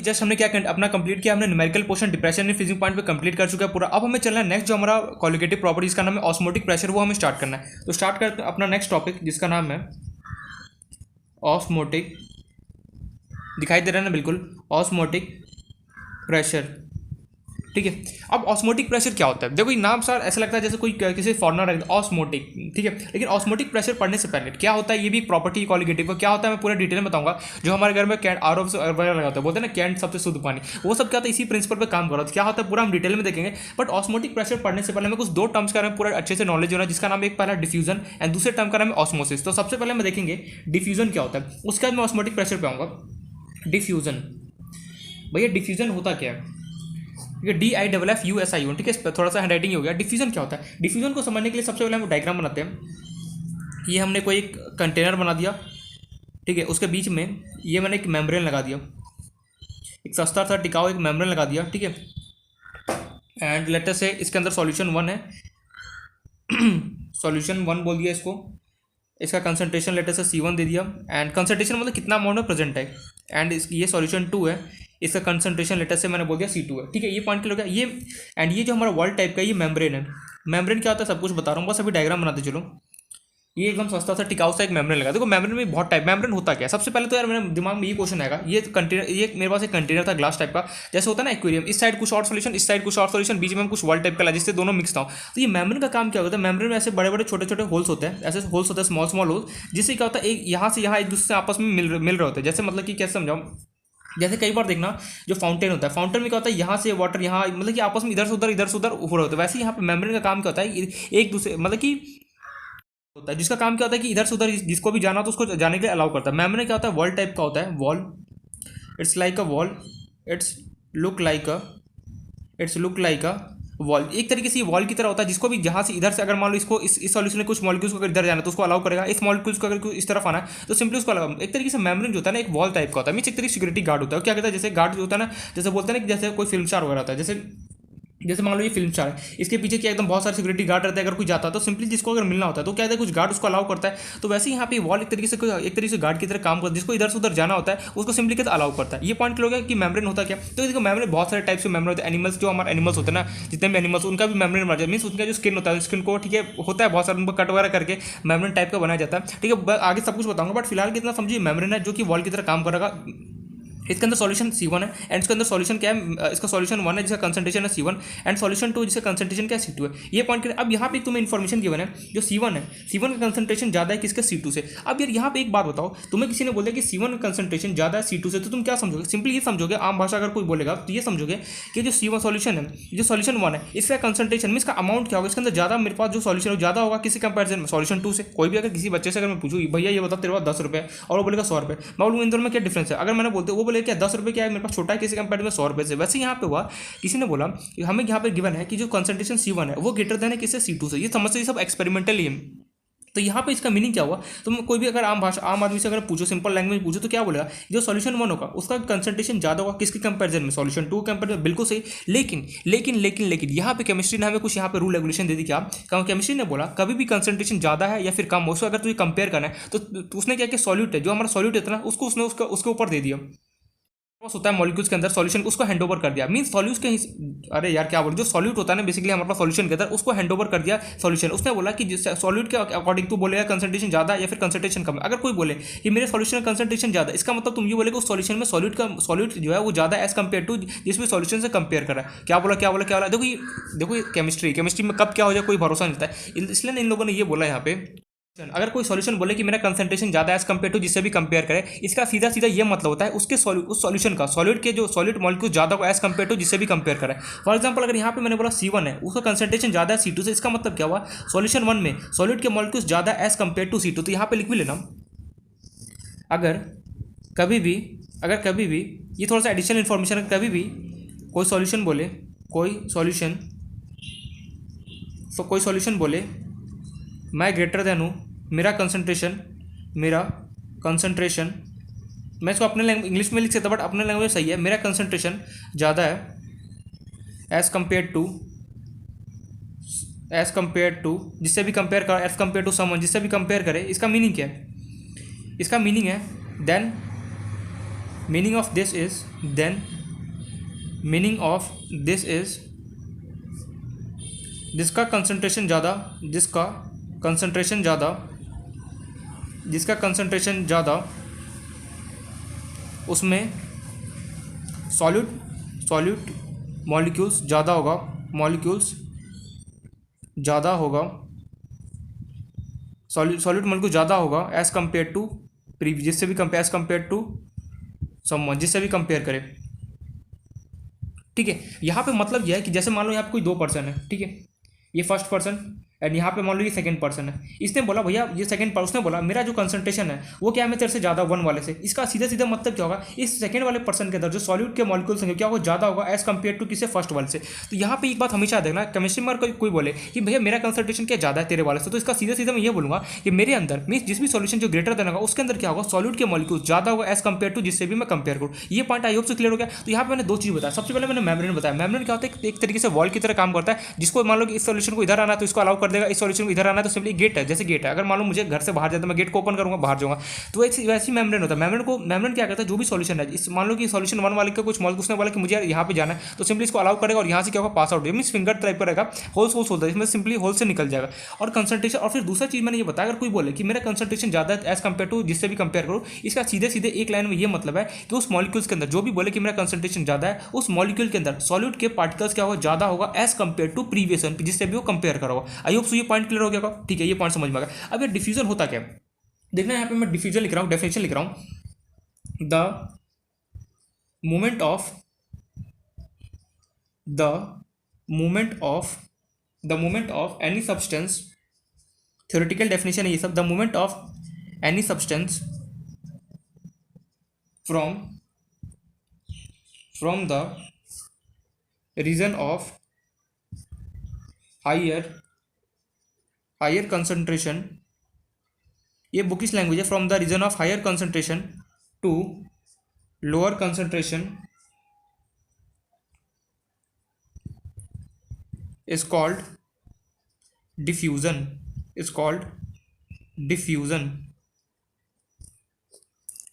Just हमने क्या अपना कंप्लीट किया, हमने numerical portion depression in freezing point पे कंप्लीट कर चुका है पूरा। अब हमें चलना है नेक्स्ट जो हमारा क्वालिटेटिव प्रॉपर्टीज का नाम है ऑस्मोटिक प्रेशर, वो हमें स्टार्ट करना है। तो स्टार्ट करते हैं अपना नेक्स्ट टॉपिक जिसका नाम है ऑस्मोटिक, दिखाई दे रहा है ना बिल्कुल, ऑस्मोटिक प्रेशर। ठीक है, अब ऑस्मोटिक प्रेशर क्या होता है? देखो ये नाम सर ऐसा लगता है जैसे कोई किसी फॉरनर ऑस्मोटिक, ठीक है, लेकिन ऑस्मोटिक प्रेशर पढ़ने से पहले क्या होता है, ये भी एक प्रॉपर्टी क्वालिटेटिव का क्या होता है मैं पूरा डिटेल में बताऊंगा। जो हमारे घर में कैंट आरओ वगैरह लगाते हैं, बोलते हैं ना कैंट सबसे शुद्ध पानी, वो सब क्या होता है इसी प्रिंसिपल पर काम कर रहा है। क्या होता है पूरा हम डिटेल में देखेंगे, बट ऑस्मोटिक प्रेशर पढ़ने से पहले हमें कुछ दो टर्म्स का हमें पूरा अच्छे से नॉलेज होना है, जिसका नाम एक पहला डिफ्यूजन एंड दूसरे टर्म का नाम है ऑस्मोसिस। तो सबसे पहले हम देखेंगे डिफ्यूजन क्या होता है, उसके बाद मैं ऑस्मोटिक प्रेशर पे आऊँगा। डिफ्यूजन, भैया डिफ्यूजन होता क्या है? DIFFUSION, ठीक है, थोड़ा सा हैंड राइटिंग हो गया। डिफ्यूजन क्या होता है? डिफ्यूजन को समझने के लिए सबसे पहले हम डायग्राम बनाते हैं। ये हमने कोई एक कंटेनर बना दिया, ठीक है, उसके बीच में ये मैंने एक मेम्ब्रेन लगा दिया, एक सस्ता सा टिकाऊ एक मेम्ब्रेन लगा दिया, ठीक है, एंड लेटर से इसके अंदर सॉल्यूशन 1 है सॉल्यूशन 1 बोल दिया इसको, इसका कंसंट्रेशन लेटर से C1 दे दिया, एंड कंसंट्रेशन मतलब कितना अमाउंट में प्रेजेंट है, एंड ये सॉल्यूशन 2 है, इसका कंसंट्रेशन लेटर से मैंने बोल दिया C2 है, ठीक है, ये पॉइंट क्लियर हो गया। ये एंड ये जो हमारा वॉल टाइप का ये मेम्ब्रेन है। मेम्ब्रेन क्या होता है सब कुछ बता रहा हूँ, बस अभी डायग्राम बनाते चलो। ये एकदम सस्ता सा टिकाऊ सा एक मेम्ब्रेन लगा। देखो मेम्ब्रेन में बहुत टाइप, मेम्ब्रेन होता क्या है? सबसे पहले तो यार मेरे दिमाग में ये क्वेश्चन आएगा, ये कंटेनर, ये मेरे पास एक कंटेनर था ग्लास टाइप का, जैसे होता है ना एक्वेरियम, इस साइड कुछ और सॉल्यूशन, इस साइड कुछ और सॉल्यूशन, बीच में हम कुछ वॉल टाइप का ला, जिससे दोनों मिक्स था। तो ये मेम्ब्रेन का काम क्या होता है? मेम्ब्रेन में ऐसे बड़े बड़े छोटे छोटे होल्स होते हैं, ऐसे होल्स होते हैं, स्मॉल स्मॉल होल्स, जिससे क्या होता है एक यहाँ से यहाँ एक दूसरे से आपस में मिल रहे होते हैं। जैसे मतलब कि कैसे समझाऊँ, जैसे कई बार देखना जो फाउंटेन होता है, फाउंटेन में क्या होता है यहाँ से वाटर यहाँ मतलब कि आपस में इधर से उधर हो रहे होते हैं। वैसे यहाँ पे मेम्ब्रेन का काम क्या होता है, एक दूसरे मतलब कि होता है, जिसका काम क्या होता है कि इधर से उधर जिसको भी जाना तो उसको जाने के लिए अलाउ करता है। मेम्ब्रेन क्या होता है, वॉल टाइप का होता है, wall, it's like a wall, it's look like a wall, एक तरीके से ये वॉल की तरह होता है, जिसको भी जहाँ से इधर से अगर मान लो इसको इस सॉल्यूशन में कुछ मॉलिक्यूल्स को अगर इधर जाना है तो उसको अलाउ करेगा, इस मॉलिक्यूल्स को अगर इस तरफ आना है तो सिंपली उसको अलाउ। एक तरीके से मेम्ब्रेन जो होता है ना एक वॉल टाइप का होता है, मीन्स एक तरीके सिक्योरिटी गार्ड होता है। क्या कहता है, जैसे गार्ड जो होता है ना, जैसे बोलते हैं ना कि जैसे कोई फिल्म स्टार वगैरह होता है, जैसे मान लो ये फिल्म स्टार है, इसके पीछे क्या एकदम बहुत सारे सिक्योरिटी गार्ड रहते हैं, अगर कोई जाता है तो सिंपली जिसको अगर मिलना होता है तो क्या है कुछ गार्ड उसको अलाउ करता है। तो वैसे ही यहाँ पे वॉल एक तरीके से गार्ड की तरह काम करता है, जिसको इधर से उधर जाना होता है उसको सिंपली कहते अलाउ करता है। ये पॉइंट क्लियर हो गया कि मेम्ब्रेन होता क्या। तो देखो मेम्ब्रेन बहुत सारे टाइप्स के मेम्ब्रेन होते हैं। एनिमल्स जो हमारे एनिमल्स होते हैं ना, जितने भी एनिमल्स उनका भी मेम्ब्रेन बना जाता है, मीन्स उनका जो स्किन होता है, स्किन को ठीक है होता है बहुत सारे उनको कट वगैरह करके मेम्ब्रेन टाइप का बनाया जाता है, ठीक है, आगे सब कुछ बताऊंगा, बट फिलहाल कितना समझिए मेम्ब्रेन है जो कि वॉल की तरह काम करेगा। इसके अंदर सॉल्यूशन C1 है एंड इसके अंदर सॉल्यूशन क्या है, इसका सॉल्यूशन 1 है जिसका कंसंट्रेशन है C1 एंड सॉल्यूशन 2 जिसका कंसंट्रेशन क्या है C2 है। ये पॉइंट अब यहाँ पे तुम्हें इन्फॉर्मेशन गिवन है, जो C1 है, C1 का कंसंट्रेशन ज़्यादा है किसके, C2 से। अब यार यहाँ पे एक बात बताओ, तुम्हें किसी ने बोला कि C1 का कंसंट्रेशन ज़्यादा है C2 से, तो तुम क्या समझोगे? सिंपली ये समझोगे, आम भाषा अगर कोई बोलेगा तो ये समझोगे कि जो C1 सॉल्यूशन है, जो सॉल्यूशन 1 है, इसका कंसंट्रेशन में इसका अमाउंट क्या होगा, इसके अंदर ज़्यादा मेरे पास जो सॉल्यूशन है ज़्यादा होगा किसी कंपेरिजन में सॉल्यूशन 2 से। कोई भी अगर किसी बच्चे से अगर मैं पूछूँ भैया ये बता तेरे पास 10 रुपये और वो बोलेगा 100 रुपये, मैं बोलूँ इन दोनों में क्या डिफरेंस है, अगर मैंने बोलते वो बोले क्या 10 रुपये क्या है मेरे पास छोटा है किसी कंपेयर में 100 रुपये से। वैसे यहाँ पे हुआ किसी ने बोला कि हमें यहाँ पे गिवन है कि जो कंसंट्रेशन C1 है वो ग्रेटर देन है किससे, C2 से। ये समझते ये सब एक्सपेरिमेंटल ही है। तो यहाँ पे इसका मीनिंग क्या हुआ, तुम कोई भी अगर आम आदमी से अगर पूछो, सिंपल लैंग्वेज पूछो तो क्या बोलेगा, जो सॉल्यूशन 1 होगा उसका कंसंट्रेशन ज़्यादा होगा किसके कंपैरिजन में, सॉल्यूशन 2 कंपेरिजन में। बिल्कुल सही। लेकिन यहाँ पे केमिस्ट्री ने हमें कुछ यहाँ पे रूल रेगुलेशन दे दी। क्या केमिस्ट्री ने बोला कभी भी कंसंट्रेशन ज़्यादा है या फिर कम हो, उसको अगर तुझे कंपेयर करना है तो उसने क्या किया, सॉल्यूट है जो हमारा सॉल्यूट है ना उसको उसने उसके ऊपर दे दिया, होता है मॉलिक्यूल्स के अंदर सॉल्यूशन, उसको हैंड ओवर कर दिया। मींस सॉल्यूट के अरे यार क्या बोल, जो सॉल्यूट होता है ना बेसिकली हमारे पास सॉल्यूशन के अंदर, उसको हैंड ओवर कर दिया सॉल्यूशन। उसने बोला कि जिस सॉल्यूट के अकॉर्डिंग तू बोलेगा कंसंट्रेशन ज़्यादा या फिर कंसंट्रेशन कम है। अगर कोई बोले कि मेरे सॉल्यूशन का कंसंट्रेशन ज़्यादा, इसका मतलब तुम ये बोले उस सॉल्यूशन में सॉल्यूट जो है वो ज़्यादा एज कम्पेयर टू जिसमें सॉल्यूशन से कंपेयर करा है। क्या बोला। देखो केमिस्ट्री में कब क्या हो जाए कोई भरोसा नहीं होता है, इसलिए इन लोगों ने ये बोला यहाँ पे। अगर कोई सॉल्यूशन बोले कि मेरा कंसंट्रेशन ज़्यादा एज कम्पेयर टू जिससे भी कंपेयर करे, इसका सीधा ये मतलब होता है उसके उस सॉल्यूशन का, सॉलिड के जो सॉलिड मॉलिक्यूल ज़्यादा हो एज कम्पेयर टू जिससे भी कंपेयर करे। फॉर एग्जांपल अगर यहाँ पे मैंने बोला C1 है उसका कंसंट्रेशन ज़्यादा है C2 से, इसका मतलब क्या हुआ, सॉल्यूशन 1 में सॉलिड के मॉलिक्यूल ज़्यादा एज कम्पेयर टू C2। तो यहाँ पे लिख भी लेना, अगर कभी भी ये थोड़ा सा एडिशनल इन्फॉर्मेशन है, कभी भी कोई सॉल्यूशन बोले मैं ग्रेटर देन हूँ, मेरा कंसंट्रेशन मैं इसको अपने इंग्लिश में लिख सकता बट अपने लैंग्वेज सही है, मेरा कंसंट्रेशन ज़्यादा है एज कम्पेयर टू जिससे भी कंपेयर कर, एज कम्पेयर टू समवन जिससे भी कंपेयर करे। इसका मीनिंग क्या है, इसका मीनिंग है then meaning of this is then meaning of this is जिसका कंसंट्रेशन ज़्यादा, जिसका कंसंट्रेशन ज़्यादा उसमें सॉल्यूट मॉलिक्यूल्स ज़्यादा होगा सॉल्यूट मॉलिक्यूल ज़्यादा होगा एज़ कम्पेयर टू प्रीवियस, जिससे भी compare, as compare to someone, जिससे भी कंपेयर करें। ठीक है, यहाँ पे मतलब यह है कि जैसे मान लो यहाँ पे कोई दो पर्सन है, ठीक है, ये फर्स्ट पर्सन एंड यहाँ पे मान लो ये सेकंड पर्सन है। इसने बोला भैया ये सेकंड पर्सन, उसने बोला मेरा जो कंसंट्रेशन है वो क्या है, मैं तेरे से ज़्यादा वन वाले से। इसका सीधा सीधा मतलब क्या होगा, इस सेकंड वाले पर्सन के अंदर जो सॉल्यूट के मॉलिक्यूल्स होंगे क्या वो ज़्यादा होगा एज कम्पेयर टू किसी फर्स्ट वाले से। तो यहाँ पे एक बात हमेशा देखना, केमिस्ट्री में कोई बोले कि भैया मेरा कंसंट्रेशन क्या ज़्यादा है तेरे वाले से, तो इसका सीधा सीधा मैं ये बोलूँगा कि मेरे अंदर मीन्स जिस भी सॉल्यूशन जो ग्रेटर देना होगा उसके अंदर क्या होगा, सॉल्यूट के मॉलिक्यूल्स ज़्यादा होगा एज कम्पेयर टू जिससे भी मैं कंपेयर करूँ। ये पॉइंट आई होप से क्लियर हो गया। तो यहाँ पे मैंने दो चीज़ बताया। सबसे पहले मैंने मेम्ब्रेन बताया। मेम्ब्रेन क्या होता है, एक तरीके से वॉल की तरह काम करता है, जिसको मान लो कि इस सॉल्यूशन को इधर आना तो इसको अलाउ कर देगा, इस सॉल्यूशन को इधर आना तो सिंपली गेट है, जैसे गेट है। अगर मान लो मुझे घर से बाहर जाता, मैं गेट को ओपन करूंगा, बाहर जाऊंगा, तो वैसे ही मेम्ब्रेन होता है। मेम्ब्रेन क्या करता है, जो भी सॉल्यूशन है, इस मान लो कि सॉल्यूशन वन वाले का कुछ मॉलिक्यूल उसने बोला कि मुझे यहाँ पे जाना है, तो सिंपली इसको अलाउ करेगा और यहाँ से क्या होगा, pass out means finger type का रहेगा, होल्स होता है, इसमें सिंपली होल से निकल जाएगा। और कंसंट्रेशन, और फिर दूसरा चीज़ मैंने ये बताया, अगर कोई बोले कि मेरा कंसंट्रेशन ज़्यादा है एज कम्पेयर टू जिससे भी कंपेयर करो, इसका सीधे सीधे एक लाइन में ये मतलब है कि उस मॉलिक्यूल्स के अंदर जो भी बोले कि मेरा कंसंट्रेशन ज़्यादा है, उस मॉलिक्यूल के अंदर सॉल्यूट के पार्टिकल्स क्या होगा, ज़्यादा होगा as compare to previous one, जिससे भी वो कंपेयर करोगा। आई होप सो ये पॉइंट क्लियर हो गया। ठीक है, ये पॉइंट समझ में आ गया। अब ये डिफ्यूजन होता क्या है देखना, यहाँ पे मैं डिफ्यूजन लिख रहा हूँ, डेफिनेशन लिख रहा हूँ। The movement of any substance, theoretical definition है ये सब, the movement of any substance from the region of higher concentration, ये बुकिश लैंग्वेज है, from the region of higher concentration to lower concentration is called diffusion।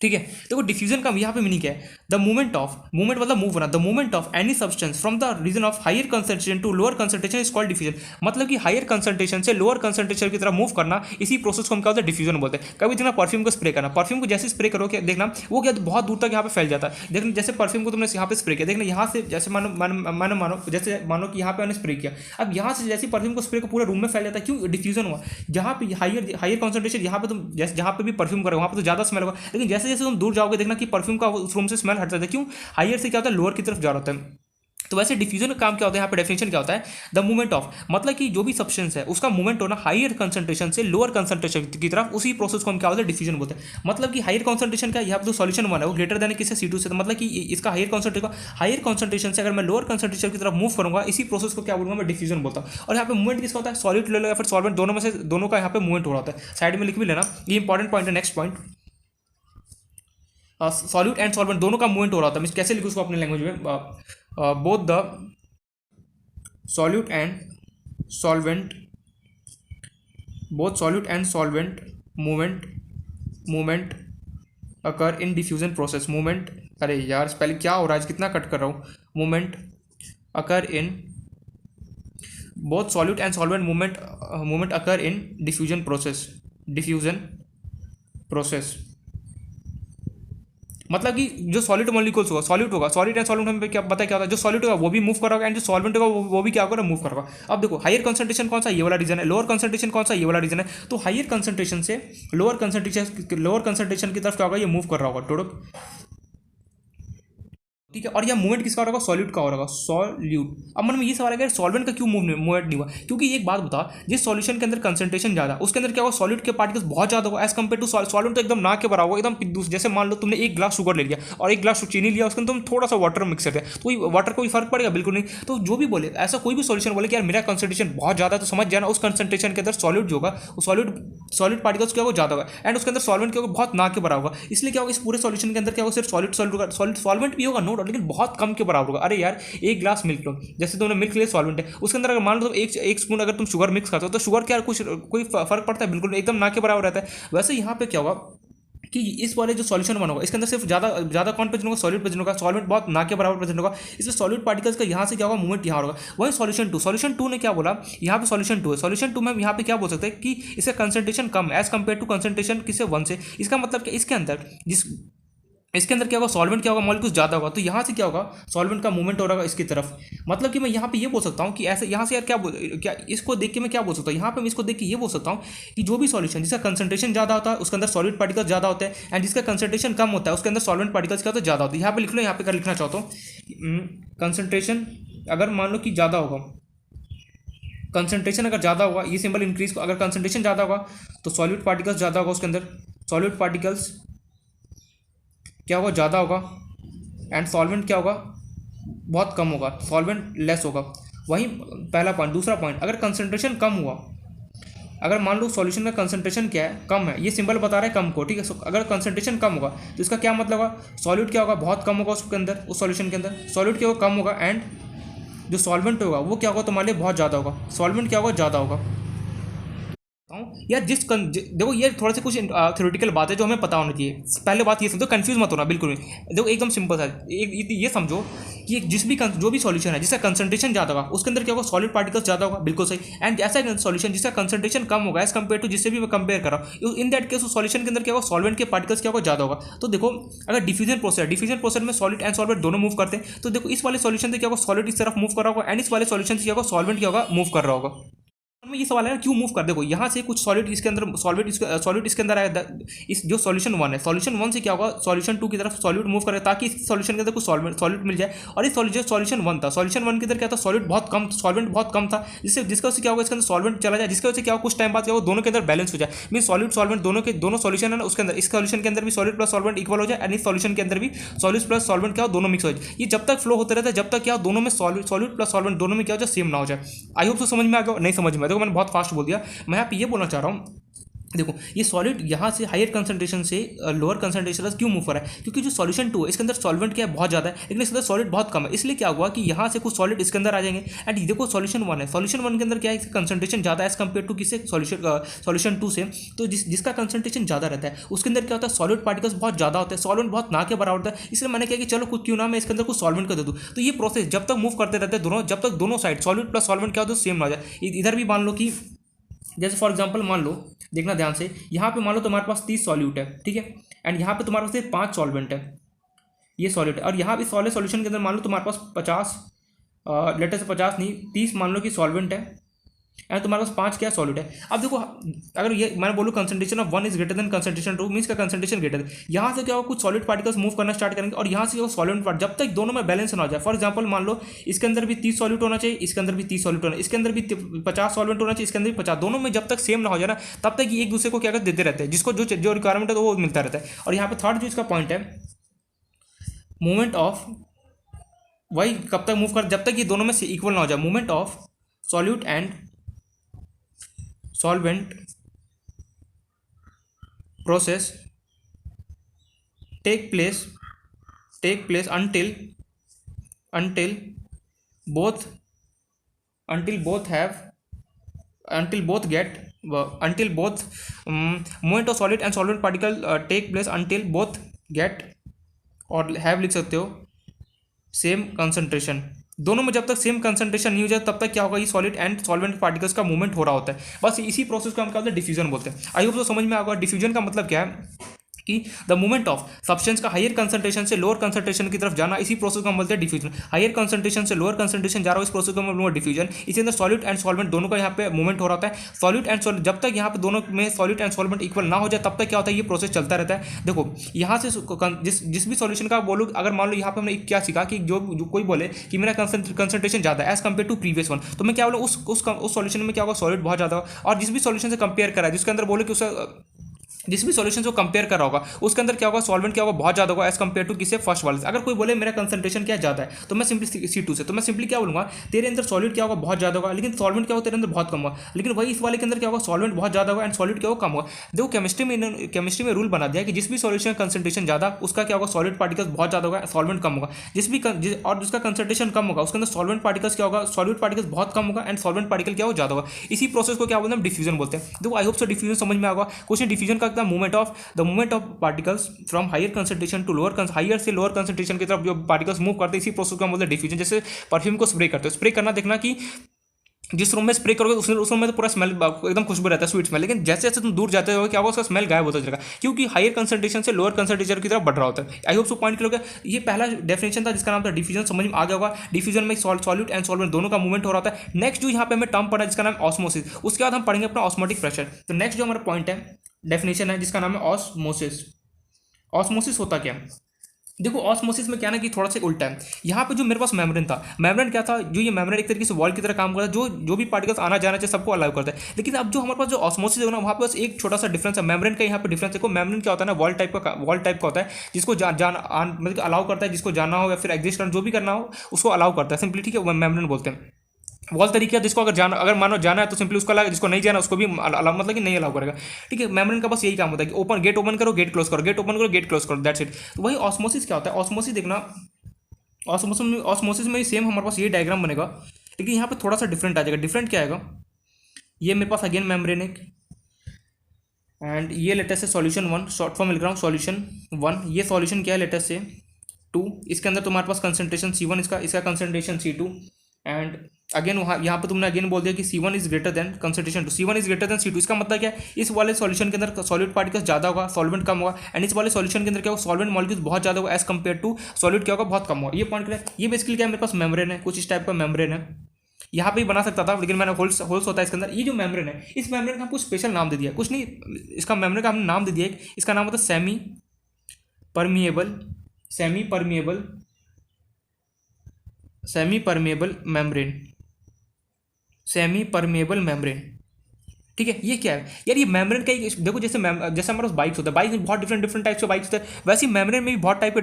ठीक है, देखो diffusion का यहाँ पे मीनिंग क्या है, द मूवमेंट मतलब मूव होना, the movement of any substance from the region of higher concentration to lower concentration is called diffusion. मतलब कि हायर कंसंट्रेशन से लोअर कंसंट्रेशन की तरफ मूव करना, इसी प्रोसेस को हम क्या होता है, डिफ्यूजन बोलते हैं। कभी देखना परफ्यूम को स्प्रे करना, परफ्यूम को जैसे स्प्रे करो क्या देखना वो क्या बहुत दूर तक यहाँ पे फैल जाता है। देखना जैसे परफ्यूम को तुमने यहाँ पे स्प्रे किया, देखना यहाँ से जैसे मानो कि यहाँ पे मैंने स्प्रे किया, अब यहाँ से जैसे परफ्यूम को स्प्रे को पूरा रूम में फैल जाता है, क्यों, डिफ्यूजन हुआ। जहाँ पे हायर कंसंट्रेशन, यहाँ पे तुम जैसे जहाँ पे भी परफ्यूम करोगे वहाँ पे तो ज़्यादा स्मेल होगा, लेकिन जैसे जैसे तुम दूर जाओगे कि परफ्यूम का उस रूम से स्मेल हट जाता है, क्यों, हायर से क्या होता है, लोअर की तरफ जा रहा होता है। तो वैसे डिफ्यूजन का काम क्या होता है, यहाँ पे डेफिनेशन क्या होता है, द मूवमेंट ऑफ, मतलब कि जो भी सब्सटेंस है उसका मूवमेंट होना हायर कंसंट्रेशन से लोअर कंसंट्रेशन की तरफ, उसी प्रोसेस को हम क्या होता है, डिफ्यूजन बोलते हैं। मतलब कि हायर कंसंट्रेशन का यहाँ पे जो सॉल्यूशन बना है वो ग्रेटर देन किससे, C2 से, तो मतलब कि इसका हायर कंसंट्रेशन से अगर मैं लोअर कंसंट्रेशन की तरफ मूव करूंगा, इसी प्रोसेस को क्या बोलूंगा, मैं डिफ्यूजन बोलता हूँ। और यहाँ पे मूवमेंट किसका होता है, सॉलिड ले लो या फिर सॉल्वेंट, दोनों में से दोनों का यहाँ पे मूवमेंट हो रहा होता है। साइड में लिख भी लेना, ये इंपॉर्टेंट पॉइंट है। Next point, solute and solvent दोनों का मूवमेंट हो रहा था। मैं कैसे लिखूँ उसको अपने लैंग्वेज में, both the solute and solvent movement occur in diffusion process. Movement, अरे यार पहले क्या हो रहा है, कितना कट कर रहा हूँ, movement occur in both solute and solvent movement occur in diffusion process. मतलब कि जो सॉलिड मॉलिक्यूल्स होगा, सॉलिड एंड सॉल्वेंट हमें क्या पता है क्या होता है, जो सॉलिड होगा वो भी मूव करेगा एंड जो सॉल्वेंट होगा वो भी क्या होगा, मूव करेगा। अब देखो हायर कंसंट्रेशन कौन सा, ये वाला रीजन है, लोअर कंसंट्रेशन कौन सा, ये वाला रीजन है। तो हायर कंसंट्रेशन से लोअर कंसंट्रेशन की तरफ क्या होगा, ये मूव कर रहा होगा टोटल, ठीक है। और यह मूवमेंट किसका होगा, सॉल्यूट का होगा, सॉल्यूट। अब मन में ये सवाल है कि सॉल्वेंट का क्यों मूवमेंट नहीं हुआ, क्योंकि एक बात बता, जिस सॉल्यूशन के अंदर कंसंट्रेशन ज़्यादा, उसके अंदर क्या होगा, सॉल्यूट के पार्टिकल्स बहुत ज़्यादा होगा एज कम्पेयर टू सॉल्वेंट, तो एकदम ना के बराबर होगा एकदम। जैसे मान लो तुमने एक ग्लास शुगर ले लिया और एक ग्लास चीनी लिया, उसके अंदर तुम थोड़ा सा वाटर मिक्स कर दिया, तो वाटर को भी फर्क पड़ेगा, बिल्कुल नहीं। तो जो भी बोले, ऐसा कोई भी सॉल्यूशन बोले कि यार मेरा कंसंट्रेशन बहुत ज़्यादा है, तो समझ जाना उस कंसंट्रेशन के अंदर सॉल्यूट जो होगा, वो सॉलिड पार्टिकल्स क्या होगा, ज़्यादा होगा, एंड उसके अंदर सॉल्वेंट क्या होगा, बहुत ना के बराबर होगा। इसलिए क्या होगा, इस पूरे सॉल्यूशन के अंदर क्या होगा, सिर्फ सॉल्वेंट भी होगा, नो डाउट, लेकिन बहुत कम के बराबर होगा। अरे यार एक ग्लास मिल्क लो, जैसे तुमने मिल्क लिया, सॉल्वेंट है, उसके अंदर अगर मान लो तुम एक स्पून अगर तुम शुगर मिक्स करते हो, तो शुगर क्या कोई फर्क पड़ता है, बिल्कुल एकदम ना के बराबर रहता है। वैसे यहाँ पे क्या होगा, कि इस वाले जो सॉल्यूशन वन होगा इसके अंदर सिर्फ ज़्यादा कौन प्रेजेंट होगा, सॉलिड प्रेजेंट होगा, सॉलिड बहुत ना के बराबर प्रेजेंट होगा, इसलिए सॉलिड पार्टिकल्स का यहाँ से क्या होगा, मूवमेंट यहाँ होगा। वही सॉल्यूशन टू ने क्या बोला, यहाँ पे सॉल्यूशन टू है, सॉल्यूशन टू में हम यहाँ पे क्या बोल सकते हैं कि इसका कंसंट्रेशन कम एज कंपेयर टू कंसंट्रेशन किसे वन से। इसका मतलब कि इसके अंदर क्या होगा, सॉल्वेंट क्या होगा, मॉलिक्यूल्स ज़्यादा होगा, तो यहाँ से क्या होगा, सॉल्वेंट का मूवमेंट हो रहा है इसकी तरफ। मतलब कि मैं यहाँ पे ये बोल सकता हूँ कि ऐसे यहाँ से यार क्या इसको देख के मैं क्या बोल सकता हूँ, यहाँ पे मैं इसको देख के ये बोल सकता हूँ कि जो भी सॉल्यूशन जिसका कंसंट्रेशन ज़्यादा होता है उसके अंदर सॉलिड पार्टिकल्स ज़्यादा होते हैं, एंड जिसका कंसंट्रेशन कम होता है उसके अंदर सॉल्वेंट पार्टिकल्स क्या होता है, ज़्यादा होता है। यहाँ पे लिख लो, यहाँ पे कर लिखना चाहता हूँ कंसंट्रेशन अगर मान लो कि ज़्यादा होगा, कंसंट्रेशन अगर ज़्यादा होगा, ये सिंबल इंक्रीज, अगर कंसंट्रेशन ज़्यादा होगा तो सॉलिड पार्टिकल्स ज़्यादा होगा उसके अंदर, सॉलिड पार्टिकल्स क्या होगा, ज़्यादा होगा, एंड सॉल्वेंट क्या होगा, बहुत कम होगा, सॉल्वेंट लेस होगा। वही पहला पॉइंट। दूसरा पॉइंट, अगर कंसंट्रेशन कम हुआ, अगर मान लो सॉल्यूशन का कंसंट्रेशन क्या है, कम है, ये सिंबल बता रहा है कम को, ठीक है। अगर कंसंट्रेशन कम होगा तो इसका क्या मतलब होगा, सॉल्यूट क्या होगा, बहुत कम होगा उसके अंदर, उस सॉल्यूशन के अंदर सॉल्यूट क्या होगा, कम होगा, एंड जो सॉल्वेंट होगा वो क्या होगा, तुम्हारे लिए बहुत ज़्यादा होगा, सॉल्वेंट क्या होगा, ज़्यादा होगा। यार देखो ये थोड़ा सा कुछ थ्योरेटिकल बात है जो हमें पता होना चाहिए। पहले बात ये समझो, कंफ्यूज मत होना बिल्कुल भी। देखो एकदम सिंपल सा ये समझो कि जो भी सॉल्यूशन है जिसका कंसंट्रेशन ज़्यादा होगा उसके अंदर क्या होगा, सॉलिड पार्टिकल्स ज़्यादा होगा, बिल्कुल सही। एंड ऐसा सॉल्यूशन जिसका कंसंट्रेशन कम होगा एज कंपेयर टू जिससे भी मैं कंपेयर कर रहा हूँ, इन दैट केस उस सॉल्यूशन के अंदर क्या होगा, सॉल्वेंट के पार्टिकल्स क्या होगा, ज़्यादा होगा। तो देखो अगर डिफ्यूजन प्रोसेस में सॉलिड एंड सॉल्वेंट दोनों मूव करते हैं, तो देखो इस वाले सॉल्यूशन से क्या होगा, सॉलिड इस तरफ मूव कर रहा होगा, एंड इस वाले सॉल्यूशन से क्या होगा, सॉल्वेंट क्या होगा, मूव कर रहा होगा। में ये सवाल है क्यों मूव कर, देखो यहाँ से कुछ सॉलिड इसके अंदर सॉलिड इसके अंदर आया, इस जो सॉल्यूशन वन है, सॉल्यूशन वन से क्या होगा, सॉल्यूशन टू की तरफ सॉलिड मूव करे ताकि इस सॉल्यूशन के अंदर कुछ सॉलिड मिल जाए। और इस सॉल्यूशन वन था, सॉल्यूशन वन के अंदर क्या था, सॉलिड बहुत कम, सॉल्वेंट बहुत कम था, जिसका वजह से क्या होगा, इसके अंदर सॉल्वेंट चला जाए, जिसकी वजह से क्या होगा, कुछ टाइम बाद क्या होगा, दोनों के अंदर बैलेंस हो जाए, मीन सॉलिड सॉल्वेंट दोनों सॉल्यूशन है ना उसके अंदर, इस सॉल्यूशन के अंदर भी सॉलिड प्लस सॉल्वेंट इक्वल हो जाए, एंड इस सॉल्यूशन के अंदर भी सॉलिड प्लस सॉल्वेंट क्या हो, दोनों मिक्स हो जाए। ये जब तक फ्लो होते रहता है, जब तक क्या दोनों में सॉलिड प्लस सॉल्वेंट दोनों में क्या हो जाए, सेम ना हो जाए। आई होप तो समझ में आ गया, नहीं समझ में, देखो मैंने बहुत फास्ट बोल दिया। मैं यहाँ पे ये बोलना चाह रहा हूँ, देखो ये सॉलिड यहाँ से हायर कंसंट्रेशन से लोअर कंसंट्रेशन तक क्यों मूव कर रहा है, क्योंकि जो सॉल्यूशन टू है इसके अंदर सॉल्वेंट क्या है, बहुत ज़्यादा है, लेकिन इसके अंदर सॉलिड बहुत कम है। इसलिए क्या हुआ कि यहाँ से कुछ सॉलिड इसके अंदर आ जाएंगे, एंड ये देखो सॉल्यूशन वन है, सॉल्यूशन वन के अंदर क्या है, कंसंट्रेशन ज़्यादा है एज कंपेयर टू किससे, सॉल्यूशन टू से। तो जिसका कंसंट्रेशन ज़्यादा रहता है उसके अंदर क्या होता है, सॉलिड पार्टिकल्स बहुत ज़्यादा होते हैं, सॉल्वेंट बहुत ना के बराबर होता है। इसलिए मैंने क्या कि चलो कुछ क्यों ना मैं इसके अंदर कुछ सॉल्वेंट कर दे दूँ। तो ये प्रोसेस जब तक मूव करते रहते हैं दोनों, जब तक दोनों साइड सॉलिड प्लस सॉल्वेंट क्या होता है, सेम ना हो जाए। इधर भी मान लो कि जैसे फॉर एग्जांपल मान लो, देखना ध्यान से, यहाँ पे मान लो तुम्हारे पास 30 सॉल्यूट है, ठीक है, एंड यहाँ पे तुम्हारे पास 5 सॉल्वेंट है, ये सॉलिड है, और यहाँ इस वाले सॉल्यूशन के अंदर मान लो तुम्हारे पास 50 लेटर से 50 नहीं 30 मान लो कि सॉल्वेंट है, एंड तुम्हारे पास 5 क्या सॉलिड है। अब देखो अगर ये मैं बोलूँ concentration of one is greater than concentration two, means का कंसंट्रेशन ग्रेटर, यहाँ से क्या होगा, कुछ सॉलिड पार्टिकल्स मूव करना स्टार्ट करेंगे, और यहाँ से क्या सॉल्वेंट पार्ट, जब तक दोनों में बैलेंस ना हो जाए। फॉर एग्जांपल मान लो इसके अंदर भी 30 सॉल्यूट होना चाहिए, इसके अंदर भी 30 सॉल्यूट होना, इसके अंदर भी 50 सॉल्वेंट होना चाहिए, इसके अंदर भी 50, दोनों में जब तक सेम ना हो जाए ना तब तक ये एक दूसरे को क्या कर देते रहते हैं, जिसको जो रिक्वायरमेंट है तो वो मिलता रहता है। और यहाँ पे थर्ड जो इसका पॉइंट है, मूवमेंट ऑफ, वही कब तक मूव कर, जब तक ये दोनों में से इक्वल ना हो जाए, movement of solute and solvent process take place until both movement of solid and solvent particle take place until both get, और have लिख सकते हो, सेम कंसंट्रेशन। दोनों में जब तक सेम कंसंट्रेशन नहीं हो जाए तब तक क्या होगा, ये सॉलिड एंड सॉल्वेंट पार्टिकल्स का मूवमेंट हो रहा होता है। बस इसी प्रोसेस को हम क्या बोलते हैं, डिफ्यूजन बोलते हैं। आई होप तो समझ में आ गया। डिफ्यूजन का मतलब क्या है कि द मूवमेंट ऑफ सब्सटेंस का हायर कंसंट्रेशन से लोअर कंसंट्रेशन की तरफ जाना, इसी प्रोसेस को हम बोलते हैं डिफ्यूजन। हायर कंसंट्रेशन से लोअर कंसंट्रेशन जा रहा हो, इस प्रोसेस को हम बोलते हैं डिफ्यूजन। इसके अंदर सॉलिड एंड सॉल्वेंट दोनों का यहाँ पे मूवमेंट हो रहा होता है। सॉलिड एंड सॉल्वेंट जब तक यहाँ पे दोनों में सॉलिड एंड सॉल्वेंट इक्वल ना हो जाए तब तक क्या होता है, ये प्रोसेस चलता रहता है। देखो यहाँ से जिस भी सॉल्यूशन का बोलूँ, अगर मान लो यहाँ पे हमने क्या सीखा कि जो कोई बोले कि मेरा कंसंट्रेशन ज़्यादा है as compare to previous one, तो मैं क्या बोलूँ उस सॉल्यूशन में क्या होगा, सॉलिड बहुत ज़्यादा होगा। और जिस भी सॉल्यूशन से कंपेयर करा है, जिसके अंदर बोले कि उसका जिस भी सॉल्यूशन को कंपेयर कर रहा होगा उसके अंदर क्या होगा, सॉल्वेंट क्या होगा, बहुत ज़्यादा होगा एज कंपेयर टू किसे, फर्स्ट वाले से। अगर कोई बोले मेरा कंसंट्रेशन क्या ज़्यादा है, तो मैं सिंपली C2 से, तो मैं सिंपली क्या बोलूँगा, तेरे अंदर सॉलिड क्या होगा, बहुत ज़्यादा होगा, लेकिन सॉल्वेंट क्या होगा, तेरे अंदर बहुत कम होगा। लेकिन वही इस वाले के अंदर क्या होगा, सॉल्वेंट बहुत ज़्यादा होगा एंड सॉलिड क्या होगा, कम होगा। देखो केमिस्ट्री में रूल बना दिया कि जिस भी सॉल्यूशन कंसंट्रेशन ज़्यादा उसका क्या होगा, सॉलिड पार्टिकल्स बहुत ज़्यादा होगा, सॉल्वेंट कम होगा। और जिसका कंसंट्रेशन कम होगा उसके अंदर सॉल्वेंट पार्टिकल्स क्या होगा, सॉलिड पार्टिकल्स बहुत कम होगा एंड सॉल्वेंट पार्टिकल क्या होगा, ज़्यादा होगा। इसी प्रोसेस को क्या बोलते हैं, डिफ्यूजन बोलते हैं। देखो आई होप सो डिफ्यूजन समझ में आएगा। क्वेश्चन डिफ्यूजन का the movement of particles from higher concentration to lower, higher से लोअर कंसंट्रेशन की तरफ जो पार्टिकल्स मूव करते हैं, इसी प्रोसेस को हम बोलते हैं डिफ्यूजन। जैसे परफ्यूम को स्प्रे करते हैं, स्प्रे करना देखना कि जिस रूम में स्प्रे करोगे उस रूम में तो पूरा स्मेल एकदम खुशबू रहता है, स्वीट स्मेल, लेकिन जैसे जैसे तुम दूर जाते हो क्या होगा, उसका स्मेल गायब होता जाएगा, क्योंकि हायर कंसंट्रेशन से लोअर कंसंट्रेशन की तरफ बढ़ रहा होता है। I hope so point clear हो गया। ये पहला डेफिनेशन था जिसका नाम था डिफ्यूजन, समझ में आ गया होगा। डिफ्यूजन में सॉल्यूट एंड सॉल्वेंट दोनों का मूवमेंट हो रहा होता है। नेक्स्ट जो यहाँ पे हमें टर्म पढ़ा जिसका नाम ऑस्मोसिस, उसके बाद हम पढ़ेंगे अपना ऑस्मोटिक प्रेशर। तो नेक्स्ट जो हमारा पॉइंट है, डेफिनेशन है जिसका नाम है ऑस्मोसिस। ऑस्मोसिस होता क्या है? देखो ऑस्मोसिस में क्या ना कि थोड़ा सा उल्टा है। यहाँ पे जो मेरे पास मेम्ब्रेन था, मेम्ब्रेन क्या था, जो ये मेम्ब्रेन एक तरीके से वॉल की तरह काम करता है, जो भी पार्टिकल्स आना जाना चाहिए सबको अलाउ करता है। लेकिन अब जो हमारे पास जो ऑस्मोसिस है ना, वहाँ पे बस एक छोटा सा डिफरेंस है। मेम्ब्रेन का यहाँ पे डिफरेंस देखो, मेम्ब्रेन क्या होता है ना, वॉल टाइप का होता है, जिसको मतलब अलाउ करता है, जिसको जाना हो या फिर एग्जिस्ट करना जो भी करना हो उसको अलाउ करता है, सिंपली, ठीक है, मेम्ब्रेन बोलते हैं। वॉल तरीका जिसको अगर मानो जाना है तो सिंपली उसको अलाउ, जिसको नहीं जाना उसको भी अलाउ, मतलब कि नहीं अलाउ करेगा, ठीक है। मेम्ब्रेन का बस यही काम होता है कि गेट ओपन करो, गेट क्लोज करो, गेट ओपन करो, गेट क्लोज करो, दैट्स इट। तो वही ऑस्मोसिस क्या होता है, ऑस्मोसिस देखना, ऑस्मोसिस में सेम हमारे पास ये डायग्राम बनेगा, लेकिन यहाँ पे थोड़ा सा डिफरेंट आ जाएगा। डिफरेंट क्या आएगा, ये मेरे पास अगेन मेम्ब्रेन है, एंड ये लेटेस्ट है सॉल्यूशन 1, शॉर्ट फॉर्म मिल रहा हूँ सॉल्यूशन 1। ये सॉल्यूशन क्या है, लेटेस्ट से 2, इसके अंदर तुम्हारे पास कंसंट्रेशन C1, इसका कंसंट्रेशन C2, एंड अगेन वहाँ यहाँ पे तुमने अगेन बोल दिया कि C1 is greater than concentration 2, C1 is greater then C2। इसका मतलब क्या है, इस वाले सॉल्यूशन के अंदर सॉलिड पार्टिकल्स ज़्यादा होगा, सॉल्वेंट कम होगा, एंड इस वाले सॉल्यूशन के अंदर क्या होगा, सॉल्वेंट मॉलिक्यूल्स बहुत ज़्यादा होगा एज कम्पेयर टू सॉलिड क्या होगा, बहुत कम होगा। ये पॉइंट क्या है, ये बेसिकली क्या है, मेरे पास मेम्ब्रेन है, कुछ इस टाइप का मेम्ब्रेन है। यहाँ पे ही बना सकता था लेकिन मैंने होल्स होता है इसके अंदर। ये जो मेम्ब्रेन है, इस मेम्ब्रेन का हम कुछ स्पेशल नाम दे दिया, कुछ नहीं, इसका मेम्ब्रेन का हमने नाम दे दिया, इसका नाम होता है सेमी परमिएबल मेम्ब्रेन, ठीक है। ये क्या है यार, ये मेम्ब्रेन का एक देखो, जैसे हमारे पास बाइक्स होता है, बाइक में बहुत डिफरेंट टाइप्स के बाइक्स होते हैं, वैसे ही मेम्ब्रेन में भी बहुत टाइप के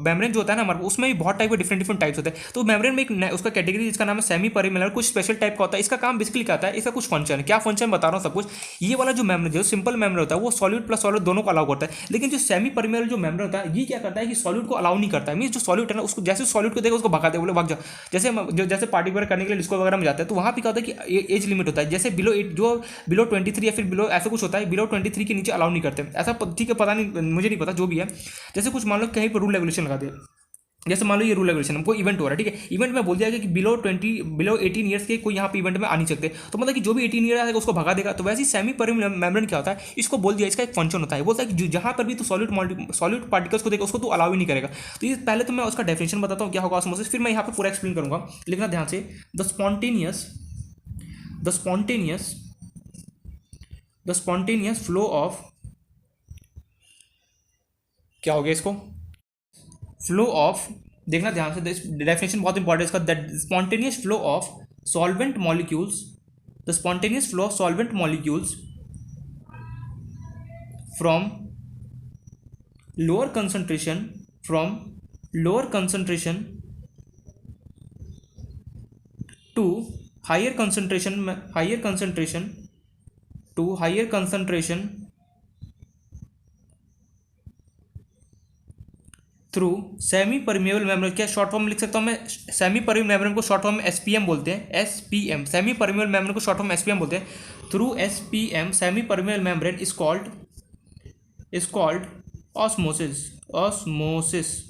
मेम्ब्रेन जो होता है ना हमारे, उसमें भी बहुत टाइप के डिफरेंट टाइप्स होते हैं। तो मेम्ब्रेन में एक उसका कैटेगरी जिसका नाम है सेमी परमिएबल, कुछ स्पेशल टाइप का होता है। इसका काम बेसिकली क्या होता है, इसका कुछ फंक्शन है, क्या फंक्शन बता रहा हूँ सब कुछ। ये वाला जो मेम्ब्रेन, जो सिंपल मेम्ब्रेन होता है वो सॉलिड प्लस सॉलिड दोनों को अलाउ करता है, लेकिन जो सेमी परमिएबल जो मेम्ब्रेन होता है ये क्या करता है कि सॉलिड को अलाउ नहीं करता है। मींस जो सॉलिड है ना, उसको जैसे सॉलिड को देखो उसको भगाते बोले भाग जाओ। जैसे पार्टी वगैरह करने के लिए डिस्को वगैरह में जाते हैं, तो वहाँ पे क्या होता है कि एज लिमिट होता है, जैसे बिलो 23 या फिर बिलो ऐसा कुछ होता है, बिलो 23 के नीचे अलाउ नहीं करते ऐसा, ठीक है, पता नहीं, मुझे नहीं पता, जो भी है। जैसे कुछ मान लो कहीं पर रूल रेगुलेशन लगा दिया, जैसे मान लो ये रूल रेगुलेशन, हमको इवेंट हो रहा है, ठीक है, इवेंट में बोल दिया गया कि बिलो 18 ईयर्स के कोई यहाँ पे इवेंट में आ नहीं सकते, तो मतलब कि जो भी 18 ईयर आएगा उसको भगा देगा। तो वैसे ही सेमी परमिएबल मेम्ब्रेन क्या होता है, इसको बोल दिया, इसका एक फंक्शन होता है, बोलता है कि जहाँ पर भी तो सॉलिड पार्टिकल्स को देगा उसको तो अलाउ ही नहीं करेगा। तो ये पहले तो मैं उसका डेफिनेशन बताता हूँ क्या होगा ऑस्मोसिस, फिर मैं यहाँ पर पूरा एक्सप्लेन करूँगा। लिखना ध्यान से, द स्पॉन्टेनियस फ्लो ऑफ, क्या हो गया इसको, फ्लो ऑफ, देखना ध्यान से, डेफिनेशन बहुत इंपॉर्टेंट है इसका, that spontaneous flow of solvent molecules, the spontaneous flow of solvent molecules from lower concentration to higher concentration through semi permeable membrane. क्या शॉर्ट फॉर्म में लिख सकता हूँ मैं, सेमी परमिएबल मेम्ब्रेन को शॉर्ट फॉर्म में SPM बोलते हैं, SPM, सेमी परमिएबल मेम्ब्रेन को शॉर्ट फॉर्म में SPM बोलते हैं। Through SPM semi permeable membrane is called osmosis.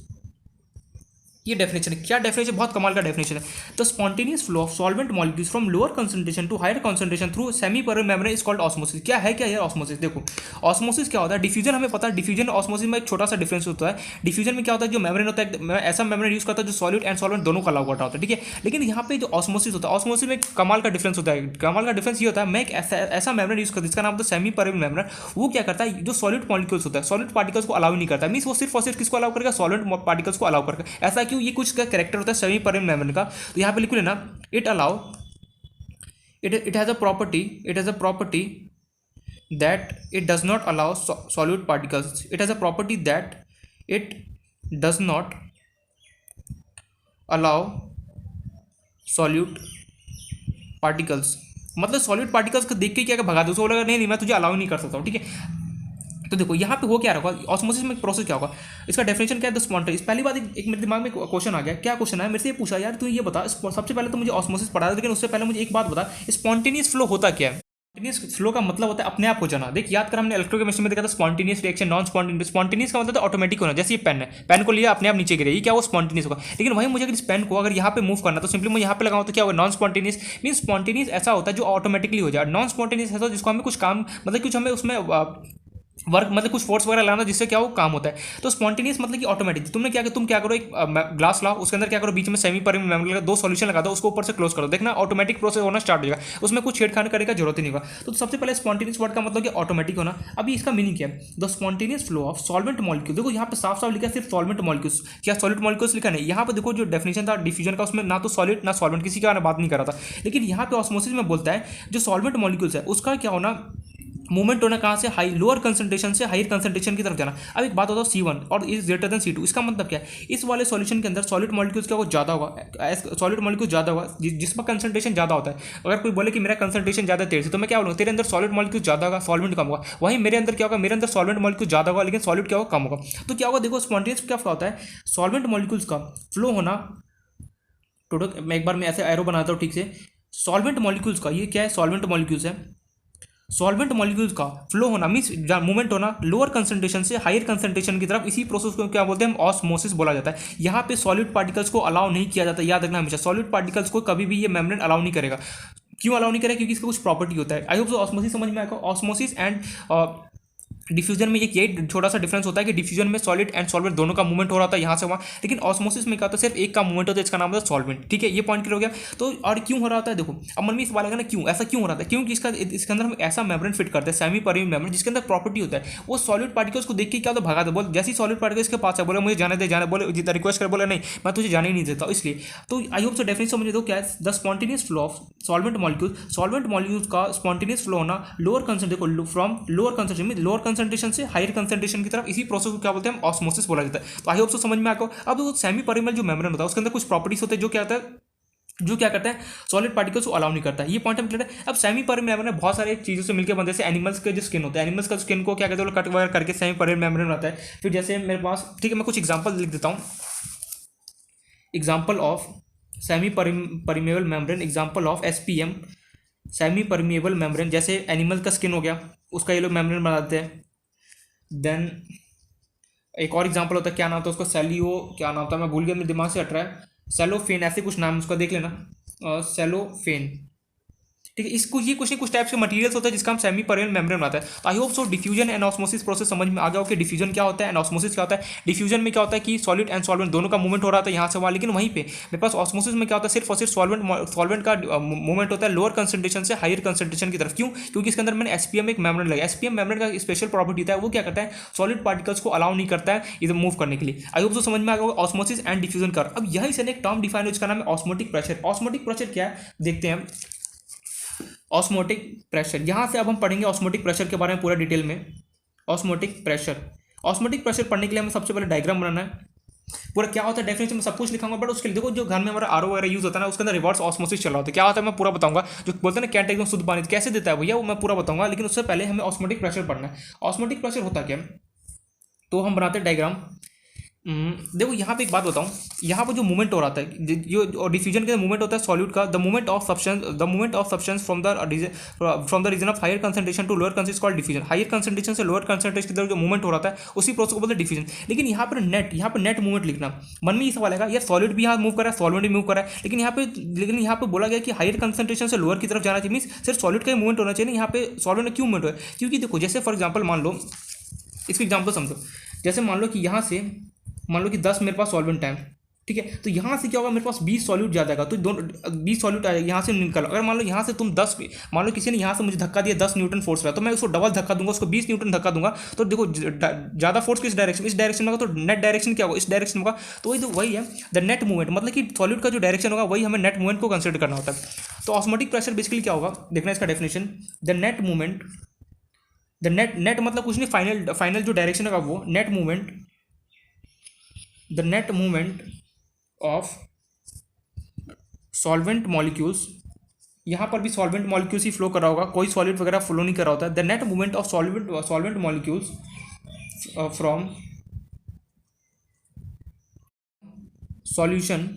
ये डेफिनेशन है, क्या डेफिनेशन, बहुत कमाल का डेफिनेशन है। The spontaneous flow of solvent molecules from lower concentration to higher concentration through semi permeable membrane is called osmosis. क्या है क्या यार ऑस्मोसिस, देखो ऑस्मोसिस क्या होता है, डिफ्यूजन हमें पता है, डिफ्यूजन ऑस्मोसिस में एक छोटा सा डिफरेंस होता है। डिफ्यूजन में क्या होता है, जो मेम्ब्रेन होता है ऐसा मेम्ब्रेन यूज करता है जो सॉलिड एंड सॉल्वेंट दोनों का अलाउ करता होता है, ठीक है। लेकिन यहाँ पे जो ऑस्मोसिस होता है, ऑस्मोसिस में कमाल का डिफरेंस होता है। कमाल का डिफरेंस ये होता है, मैं एक ऐसा मेम्ब्रेन यूज करता हूँ जिसका नाम होता है सेमी परमिएबल मेम्ब्रेन। वो क्या करता है, जो सॉलिड मॉलिक्यूल्स होता है, सॉलिड पार्टिकल्स को अलाउ नहीं करता, मींस वो सिर्फ और सिर्फ किसको अलाउ करेगा, सॉलिड पार्टिकल्स को अलाउ करेगा। ऐसा क्यों, ये कुछ का कैरेक्टर होता है सेमी परमिएबल मेम्ब्रेन का। तो यहाँ पे लिख लेना, it has a property that it does not allow solute particles. It has a property that it does not allow solute particles. मतलब सॉलिड पार्टिकल्स को देख के क्या भगा दो, उसको बोलेगा नहीं मैं तुझे अलाउ नहीं कर सकता हूँ, ठीक है। तो देखो यहाँ पे हो क्या रखा, ऑस्मोसिस में प्रोसेस क्या होगा, इसका डेफिनेशन क्या है, द स्पॉन्टेनियस। पहली बात एक मेरे दिमाग में क्वेश्चन आ गया, क्या क्वेश्चन है, मेरे से ये पूछा यार तू ये बता, सबसे पहले तो मुझे ऑस्मोसिस पढ़ा था, लेकिन उससे पहले मुझे एक बात बता, स्पॉन्टेनियस फ्लो होता क्या है। स्पॉन्टेनियस फ्लो का मतलब होता है अपने आप हो जाना। देख याद कर, हमने इलेक्ट्रोकेमिस्ट्री में देखा था spontaneous reaction, non spontaneous. Spontaneous का मतलब ऑटोमेटिक होना, जैसे ये पेन है, पेन को लिया अपने आप नीचे गिरेगी, क्या वो स्पॉन्टेनियस होगा। लेकिन वही मुझे अगर इस पेन को अगर यहाँ पे मूव करना तो सिंपली मैं यहाँ पे लगाऊं तो क्या होगा, नॉन स्पॉन्टेनियस। मीन स्पॉन्टेनियस ऐसा होता है जो ऑटोमेटिकली हो जाए, नॉन स्पॉन्टेनियस ऐसा जिसको हमें कुछ काम मतलब कुछ हमें उसमें वर्क मतलब कुछ फोर्स वगैरह लाना जिससे क्या वो काम होता है। तो स्पॉन्टेनियस मतलब कि ऑटोमेटिक। तुमने क्या तुम क्या करो, एक ग्लास लाओ, उसके अंदर क्या करो, बीच में सेमी परमेबल मेम्ब्रेन लगा, 2 सॉल्यूशन लगा दो, उसको ऊपर से क्लोज करो, देखना ऑटोमेटिक प्रोसेस होना स्टार्ट हो जाएगा, उसमें कुछ छेड़खानी करने का जरूरत ही नहीं होगा। तो सबसे पहले स्पॉन्टेनियस वर्ड का मतलब कि ऑटोमेटिक होना। अभी इसका मीनिंग क्या है, the spontaneous flow of solvent molecule. देखो यहाँ पे साफ साफ लिखा है सिर्फ सॉल्वेंट मॉलिक्यूल्स, क्या सॉलिड मॉलिक्यूल्स लिखा नहीं। यहाँ पे देखो जो डेफिनेशन था डिफ्यूजन का, उसमें ना तो सॉलिड ना सॉल्वेंट किसी का बात नहीं कर रहा था। लेकिन यहाँ पे ऑस्मोसिस में बोलता है जो सॉल्वेंट मॉलिक्यूल्स है उसका क्या होना, मूवमेंट होना कहाँ से, हाई लोअर कंसंट्रेशन से हायर कंसंट्रेशन की तरफ जाना। अब एक बात होता है C1 और इज ग्रेटर देन C2, इसका मतलब क्या है, इस वाले सॉल्यूशन के अंदर सॉलिड मॉलिक्यूल्स क्या वो ज़्यादा होगा, सॉलिड मॉलिक्यूल ज़्यादा होगा जिसमें कंसंट्रेशन ज़्यादा होता है। अगर कोई बोले कि मेरा कंसंट्रेशन ज़्यादा तेरे से, तो मैं क्या बोलूँगा, तेरे अंदर सॉलिड मॉलिक्यूल ज़्यादा होगा, सॉल्वेंट कम होगा। वहीं मेरे अंदर क्या होगा, मेरे अंदर सॉल्वेंट मॉलिक्यूल ज़्यादा होगा लेकिन सॉलिड क्या होगा, कम होगा। तो क्या होगा, देखो स्पॉन्टेनियस क्या होता है, सॉल्वेंट मॉलिक्यूल्स का फ्लो होना। टोटल मैं एक बार मैं ऐसे एरो बनाता हूँ ठीक से, सॉल्वेंट मॉलिक्यूल्स का, ये क्या है, सॉल्वेंट मॉलिक्यूल्स है, सॉल्वेंट मॉलिक्यूल्स का फ्लो होना मीन्स मूवमेंट होना लोअर कंसंट्रेशन से हायर कंसंट्रेशन की तरफ। इसी प्रोसेस को क्या बोलते हैं, हम ऑस्मोसिस बोला जाता है। यहाँ पे सॉलिड पार्टिकल्स को अलाउ नहीं किया जाता, याद रखना हमेशा, सॉलिड पार्टिकल्स को कभी भी ये मेम्ब्रेन अलाउ नहीं करेगा। क्यों अलाउ नहीं करेगा, क्योंकि इसका कुछ प्रॉपर्टी होता है। आई होप सो ऑस्मोसिस समझ में आएगा। ऑस्मोसिस एंड डिफ्यूजन में यही छोटा सा डिफरेंस होता है कि डिफ्यूजन में सॉलिड एंड सॉल्वेंट दोनों का मूवमेंट हो रहा था यहाँ से वहाँ, लेकिन ऑस्मोसिस में क्या होता है, सिर्फ एक का मूवमेंट होता है, इसका नाम होता है सॉल्वेंट। ठीक है, ये पॉइंट क्लियर हो गया। तो और क्यों हो रहा होता है, देखो अब मन में इस वाले का ना, क्यों ऐसा क्यों हो रहा था, क्योंकि इसके अंदर हम ऐसा मेम्ब्रेन फिट करते हैं, सेमी परमेबल मेम्ब्रेन, जिसके अंदर प्रॉपर्टी होता है वो सॉलिड पार्टिकल्स को देख के क्या होता है, भगा दे, बोल जैसे सॉलिड पार्टिकल्स के पास है, बोले मुझे जाने दे, जाने बोले जितना रिक्वेस्ट कर, बोले नहीं मैं तुझे जाने ही नहीं देता। इसलिए तो आई होप सो डेफिनेशन समझ दो क्या है, the spontaneous flow of solvent molecules का स्पॉन्टेनियस फ्लो होना lower concentration from lower concentration से हायर कंसंट्रेशन की तरफ, इसी प्रोसेस को क्या बोलते हैं, ऑस्मोसिस बोला जाता है। तो आई होप सो समझ में आको। अब वो सेमी परमेबल जो मेम्ब्रेन होता है उसके अंदर कुछ प्रॉपर्टीज होते हैं जो क्या होता है, जो क्या करता है, सॉलिड पार्टिकल्स को अलाउ नहीं करता है। ये पॉइंट हम क्लियर है। अब सेमी परमेबल मेम्ब्रेन बहुत सारे चीज़ों से मिलकर बनते हैं, जैसे एनिमल्स के जो स्किन होता है, एनिमल्स का स्किन को क्या कहते हैं, कट वगैरह करके सेमी परमेबल मेम्ब्रेन बनता है। फिर जैसे मेरे पास, ठीक है मैं कुछ एग्जाम्पल लिख देता हूँ, example of semi permeable membrane, example of SPM semi permeable membrane, जैसे एनिमल का स्किन हो गया उसका ये लोग मेम्ब्रेन बनाते हैं। देन एक और एग्जांपल होता है, क्या नाम था उसका, सेलियो, क्या नाम था मैं भूल गया, मेरे दिमाग से हट रहा है, सेलोफेन ऐसे कुछ नाम उसका देख लेना, सेलोफेन। ठीक है, इसको ये कुछ टाइप्स के मटेरियल्स होते हैं जिसका हम सेमी परमेबल मेम्ब्रेन बनाते हैं। तो I hope so diffusion and osmosis process समझ में आ गया हो कि डिफ्यूजन क्या होता है एंड ऑस्मोसिस क्या होता है। डिफ्यूजन में क्या होता है कि सॉलिड एंड सॉल्वेंट दोनों का मूवमेंट हो रहा था यहाँ से वहाँ, लेकिन वहीं पे मेरे पास ऑस्मोसिस में क्या होता है, सिर्फ और सिर्फ सॉल्वेंट का मूवमेंट होता है लोअर कंसंट्रेशन से हायर कंसंट्रेशन की तरफ। क्यों, क्योंकि इसके अंदर मैंने SPM एक मेम्ब्रेन लगा, SPM मेम्ब्रेन का स्पेशल प्रॉपर्टी होता है, वो क्या करता है, सॉलिड पार्टिकल्स को अलाउ नहीं करता है इधर मूव करने के लिए। आई होप सो समझ में आ गया ऑस्मोसिस एंड डिफ्यूजन कर। अब यही से एक टर्म डिफाइन है जिसका नाम है ऑस्मोटिक प्रेशर। ऑस्मोटिक प्रेशर क्या है देखते हैं, ऑस्मोटिक प्रेशर, यहाँ से अब हम पढ़ेंगे ऑस्मोटिक प्रेशर के बारे में पूरा डिटेल में। ऑस्मोटिक प्रेशर पढ़ने के लिए हमें सबसे पहले डायग्राम बनाना है। पूरा क्या होता है डेफिनेशन में सब कुछ लिखाऊंगा, बट उसके लिए देखो जो घर में हमारा RO वगैरह यूज होता है ना, उसके अंदर रिवर्स ऑस्मोसिस चल रहा होता है। क्या होता है मैं पूरा बताऊंगा, जो बोलते हैं ना कैंट एकदम शुद्ध पानी कैसे देता है भैया, वो मैं पूरा बताऊंगा। लेकिन उससे पहले हमें ऑस्मोटिक प्रेशर पढ़ना है। ऑस्मोटिक प्रेशर होता क्या, तो हम बनाते हैं डायग्राम। देखो यहाँ पे एक बात बताऊँ, यहाँ पर जो मूवमेंट हो रहा था, जो डिफ्यूजन के मूवमेंट होता है सॉल्यूट का, the movement of substance from the region of higher concentration to lower concentration called diffusion. Higher concentration से लोअर कंसंट्रेशन की तरफ जो मूवमेंट हो रहा था उसी प्रोसेस को बोलते हैं डिफ्यूजन। लेकिन यहाँ पर नेट मूवमेंट लिखना, मन में ये सवाल आएगा यार सॉलिड भी यहाँ मूव कर रहा है, सॉल्वेंट भी मूव कर रहा है, लेकिन यहाँ पे बोला गया कि हायर कंसंट्रेशन से लोअर की तरफ जाना चाहिए, मीन्स सिर्फ सॉलिड का ही मूवमेंट होना चाहिए। यहाँ पे सॉल्वेंट क्यों मूवमेंट हो है, क्योंकि देखो जैसे फॉर एग्जाम्पल मान लो, इसको एग्जाम्पल समझो, जैसे मान लो कि यहाँ से मान लो कि 10 मेरे पास सॉल्वेंट है, ठीक है, तो यहाँ से क्या होगा, मेरे पास 20 सॉल्यूट जा जाएगा, तो 20 सॉल्यूट आ जाएगा यहाँ से निकल। अगर मान लो यहाँ से तुम 10, मान लो किसी ने यहाँ से मुझे धक्का दिया 10 न्यूटन फोर्स रहा, तो मैं उसको डबल धक्का दूंगा, उसको 20 न्यूटन धक्का दूंगा, तो देखो ज़्यादा फोर्स किस डायरेक्शन, इस डायरेक्शन में होगा, तो नेट डायरेक्शन क्या होगा, इस डायरेक्शन में होगा। तो वही है द नेट मूवमेंट, मतलब कि सॉल्यूट का जो डायरेक्शन होगा वही हमें नेट मूवमेंट को कंसिडर करना होता है। तो ऑस्मोटिक प्रेशर बेसिकली क्या होगा देखना इसका definition, the net movement, net मतलब कुछ नहीं, फाइनल जो डायरेक्शन होगा वो net movement, the net movement of solvent molecules. यहाँ पर भी सॉल्वेंट मॉलिक्यूल्स ही फ्लो कर रहा होगा, कोई सॉलिड वगैरह फ्लो नहीं कर रहा होता है। The net movement of solvent molecules from solution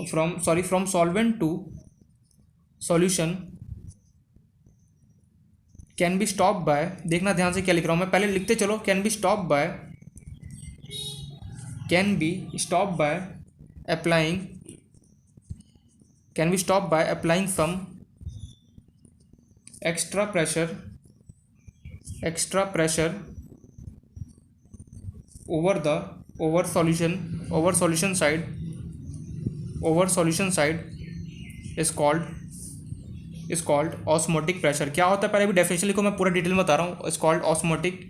from solvent to solution can be stop by, देखना ध्यान से क्या लिख रहा हूँ मैं, पहले लिखते चलो, can be stop by, can be stop by applying, can be stop by applying some extra pressure over solution side is called osmotic pressure. क्या होता है पहले भी डेफिनेशन लिखो, मैं पूरा डिटेल में बता रहा हूँ। Is called osmotic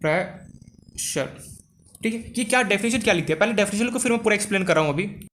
pressure. ठीक है, कि क्या डेफिनेशन क्या लिखते हैं, पहले डेफिनेशन को फिर मैं पूरा एक्सप्लेन कर रहा हूँ अभी।